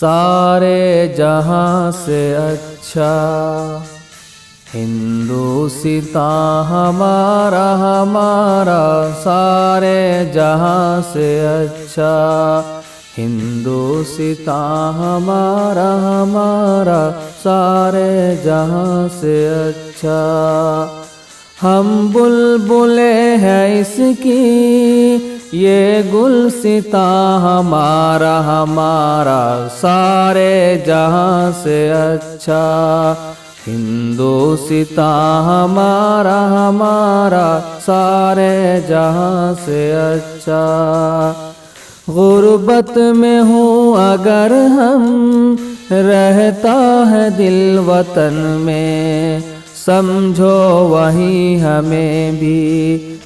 सारे जहां से अच्छा। हिंदुस्तां हमारा हमारा सारे जहां से अच्छा। हिंदुस्तां हमारा हमारा सारे जहां से अच्छा। हम बुलबुले हैं इसकी ये गुलसितां हमारा हमारा सारे जहां से अच्छा। हिंदुस्तां हमारा हमारा सारे जहां से अच्छा। गुर्बत में हूँ अगर हम रहता है दिल वतन में, समझो वहीं हमें भी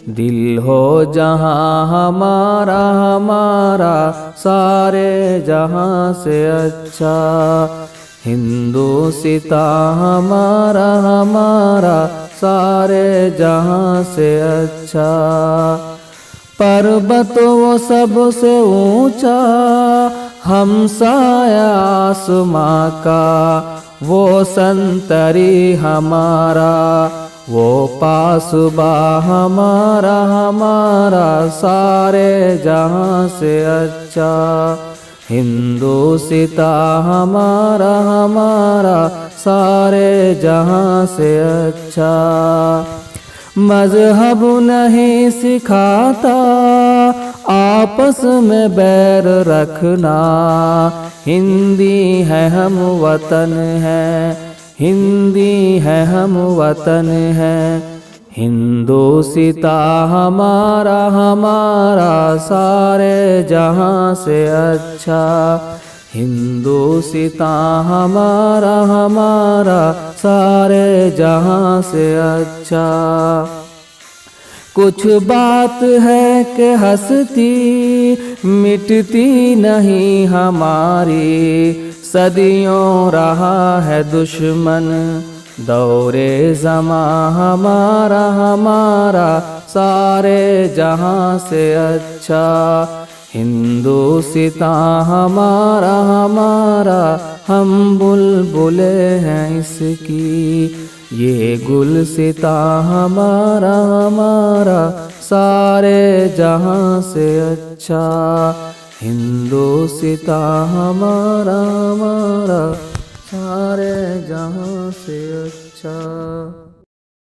दिल हो जहां हमारा हमारा सारे जहां से अच्छा। हिंदुस्तां हमारा हमारा सारे जहां से अच्छा। पर्वत वो सबसे ऊंचा हमसाया आसमां का, वो संतरी हमारा वो पासबा हमारा हमारा सारे जहां से अच्छा। हिंदुस्तां हमारा हमारा सारे जहां से अच्छा। मजहब नहीं सिखाता आपस में बैर रखना, हिंदी है हम वतन है हिंदी है हम वतन है। हिंदुस्तां हमारा हमारा सारे जहां से अच्छा। हिंदुस्तां हमारा हमारा सारे जहां से अच्छा। कुछ बात है कि हंसती मिटती नहीं हमारी, सदियों रहा है दुश्मन दौरे ज़मां हमारा हमारा सारे जहां से अच्छा। हिंदुस्तां हमारा हमारा हम बुलबुले हैं इसकी ये गुलसितां हमारा हमारा सारे जहां से अच्छा। हिंदुस्तां हमारा हमारा सारे जहां से अच्छा।